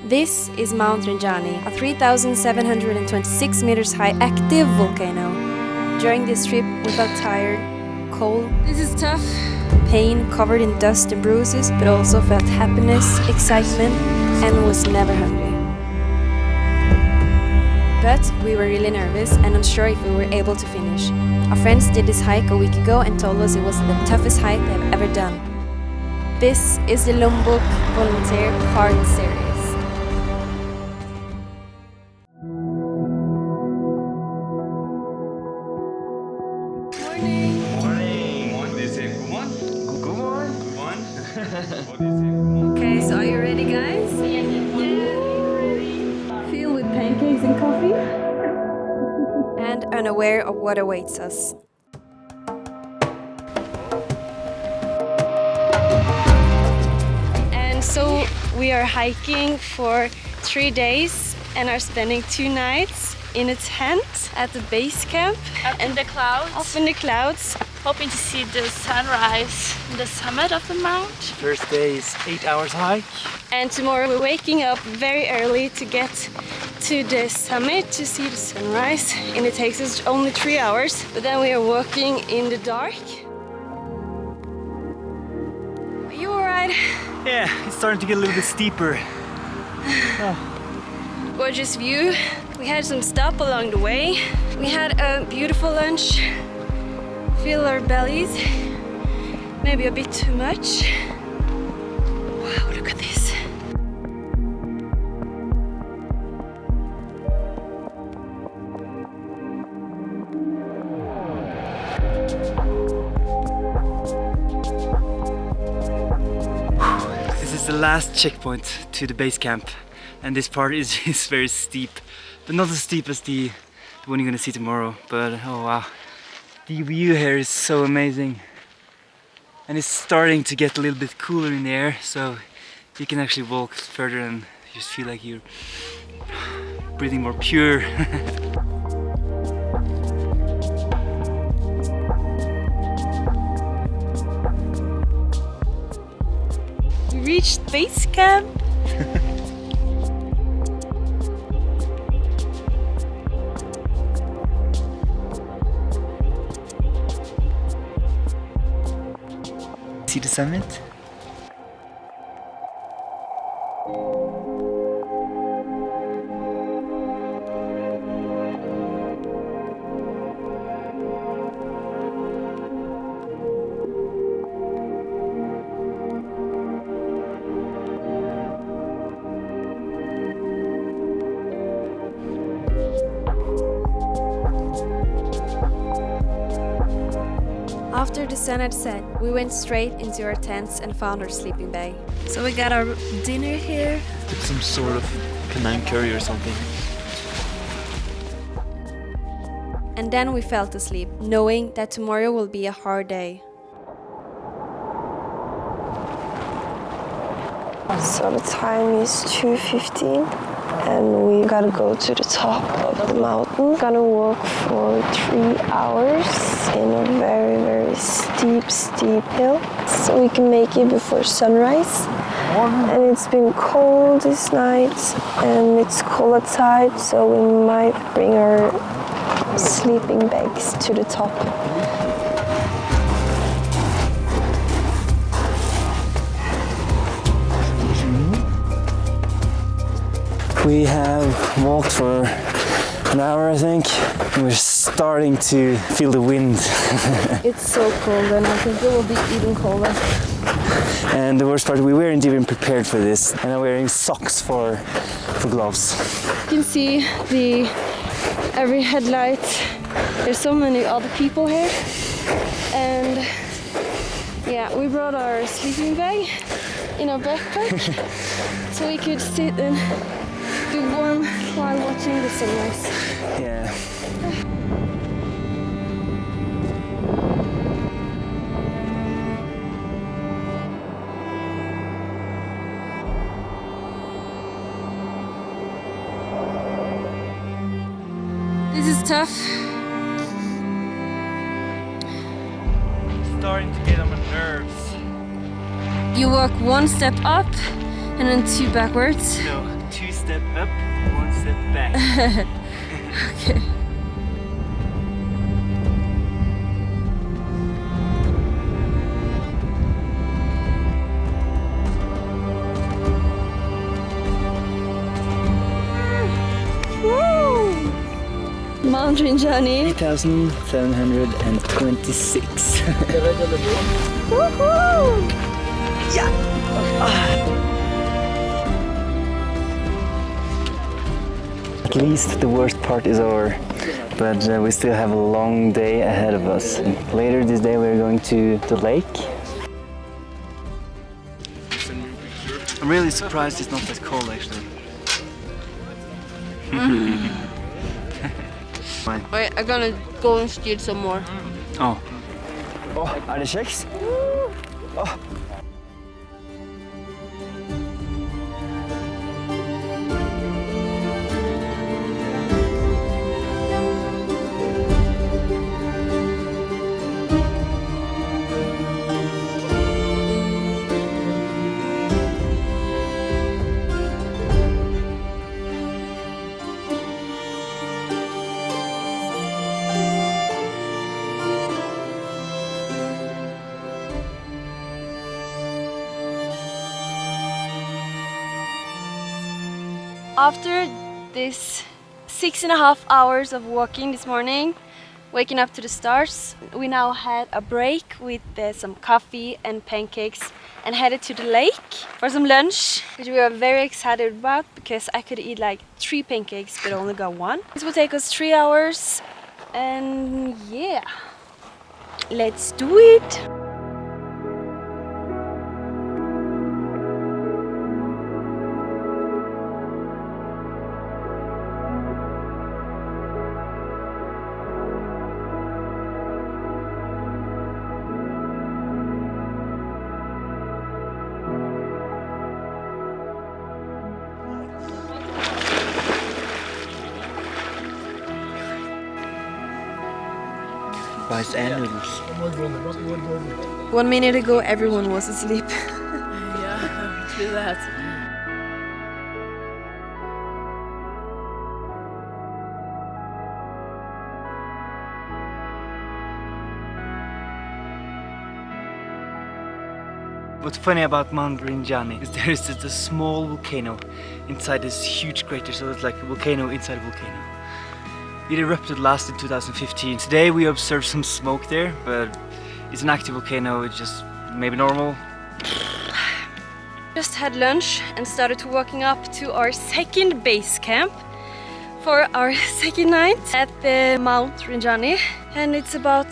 This is Mt.Rinjani, a 3,726 meters high active volcano. During this trip we felt tired, cold. This is tough. Pain, covered in dust and bruises, but also felt happiness, excitement, and was never hungry. But we were really nervous and unsure if we were able to finish. Our friends did this hike a week ago and told us it was the toughest hike they've ever done. This is the Lombok Volunteer Part Series. Okay, so are you ready, guys? Yeah. Filled with pancakes and coffee? And unaware of what awaits us. And so we are hiking for 3 days and are spending 2 nights in a tent at the base camp. Up in the clouds. Up in the clouds. Hoping to see the sunrise on the summit of the mount. First day is 8 hours hike. And tomorrow we're waking up very early to get to the summit to see the sunrise. And it takes us only 3 hours. But then we are walking in the dark. Are you alright? Yeah, it's starting to get a little bit steeper. Gorgeous view. We had some stop along the way. We had a beautiful lunch. Fill our bellies, maybe a bit too much. Wow, look at this. This is the last checkpoint to the base camp, and this part is very steep, but not as steep as the one you're gonna see tomorrow. But oh wow. The view here is so amazing, and it's starting to get a little bit cooler in the air, so you can actually walk further and just feel like you're breathing more pure. We reached base camp. See the summit? After the sun had set, we went straight into our tents and found our sleeping bag. So we got our dinner here. It's some sort of Penang curry or something. And then we fell asleep, knowing that tomorrow will be a hard day. So the time is 2:15 and we gotta go to the top of the mountain. Gonna walk for 3 hours in a very steep hill so we can make it before sunrise. And it's been cold this night and it's cold outside, so we might bring our sleeping bags to the top. We have walked for an hour, I think. We're starting to feel the wind. It's so cold and I think it will be even colder. And the worst part, we weren't even prepared for this. And I'm wearing socks for gloves. You can see every headlight. There's so many other people here. And yeah, we brought our sleeping bag in our backpack so we could sit and be warm while watching the sunrise. Yeah. This is tough. Starting to get on my nerves. You walk one step up and then 2 backwards. No, 2 2 step up, 1 step back. Okay. Mount Rinjani. 3,726. Woohoo! Yeah! At least the worst part is over, but we still have a long day ahead of us. Later this day we're going to the lake. I'm really surprised it's not that cold actually. Wait, I'm gonna go and steal some more. Oh. Oh, er det kjeks? Oh. After this 6.5 hours of walking this morning, waking up to the stars, we now had a break with some coffee and pancakes and headed to the lake for some lunch, which we are very excited about because I could eat like 3 pancakes but only got 1. This will take us 3 hours and yeah, let's do it! Rice and noodles. 1 minute ago everyone was asleep. Yeah, do that. What's funny about Mt. Rinjani is there is just a small volcano inside this huge crater, so it's like a volcano inside a volcano. It erupted last in 2015. Today we observed some smoke there, but it's an active volcano, it's just maybe normal. Just had lunch and started walking up to our second base camp for our second night at the Mt. Rinjani, and it's about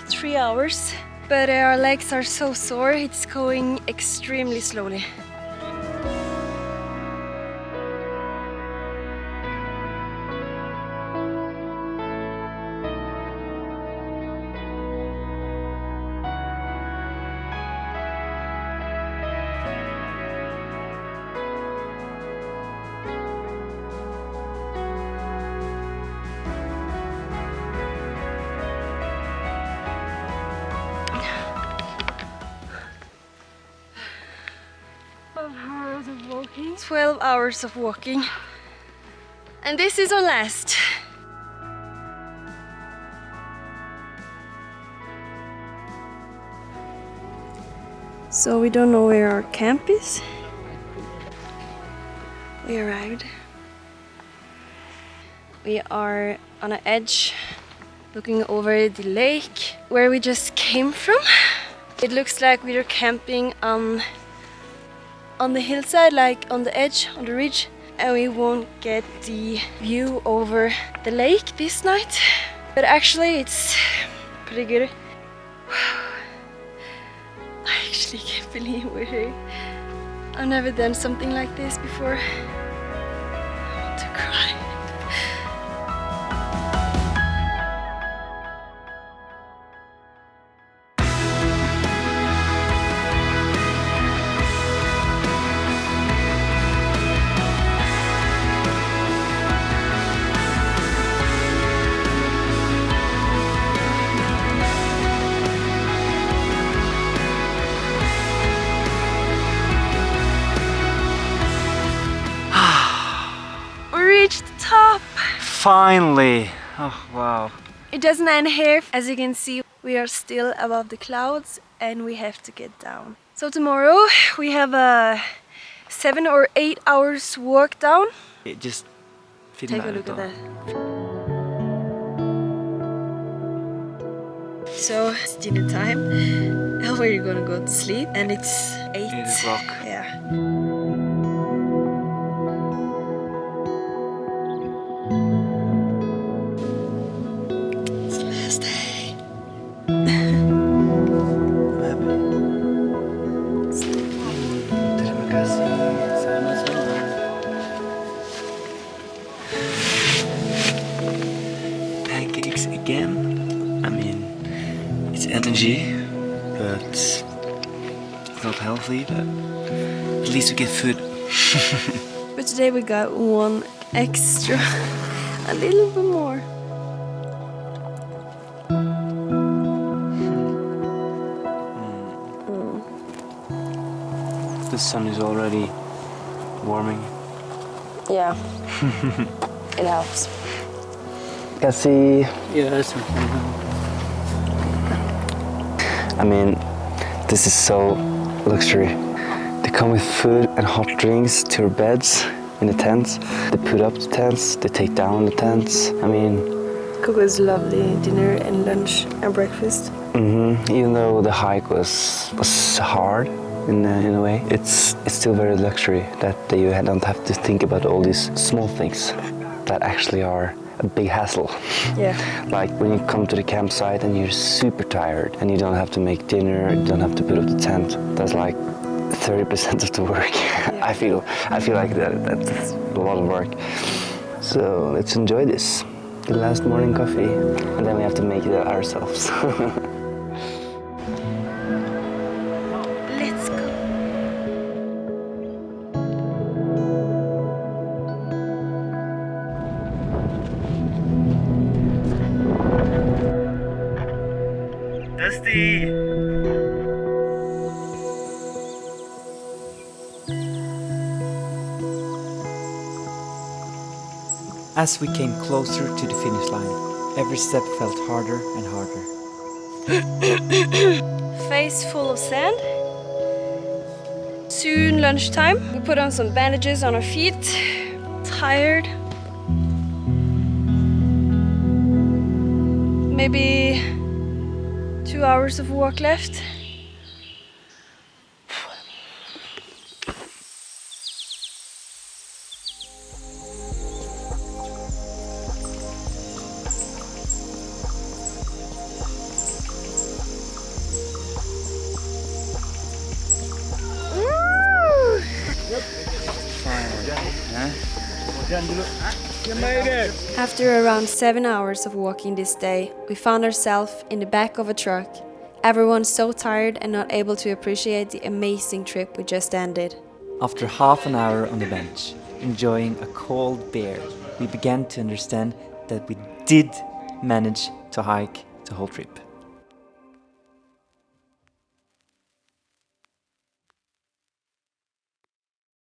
3 hours, but our legs are so sore, it's going extremely slowly. Hours of walking. 12 hours of walking. And this is our last. So we don't know where our camp is. We arrived. We are on an edge looking over the lake where we just came from. It looks like we are camping on the hillside, like on the edge, on the ridge, and we won't get the view over the lake this night. But actually it's pretty good. I actually can't believe we're here. I've never done something like this before. I want to cry. Finally! Oh wow. It doesn't end here. As you can see, we are still above the clouds and we have to get down. So tomorrow we have a 7 or 8 hours walk down. Just Take a look at that. So it's dinner time and we're gonna go to sleep and it's 8 o'clock. Yeah. It's the last day. Pancakes again. I mean, it's energy, but it's not healthy, but at least we get food. But today we got one extra, a little bit more. The sun is already warming. Yeah, it helps. Cassie. Yes. I mean, this is so luxury. They come with food and hot drinks to your beds in the tents. They put up the tents, they take down the tents. I mean, Coco's lovely dinner and lunch and breakfast. Even though the hike was hard in a way, it's still very luxury that you don't have to think about all these small things that actually are a big hassle. Yeah. Like when you come to the campsite and you're super tired and you don't have to make dinner, you don't have to put up the tent. That's like 30% of the work. Yeah. I feel like that's a lot of work. So let's enjoy this. The last morning coffee, and then we have to make it ourselves. Let's go. Dusty! As we came closer to the finish line, every step felt harder and harder. Face full of sand. Soon lunchtime. We put on some bandages on our feet. Tired. Maybe 2 hours of walk left. After around 7 hours of walking this day, we found ourselves in the back of a truck. Everyone so tired and not able to appreciate the amazing trip we just ended. After half an hour on the bench, enjoying a cold beer, we began to understand that we did manage to hike the whole trip.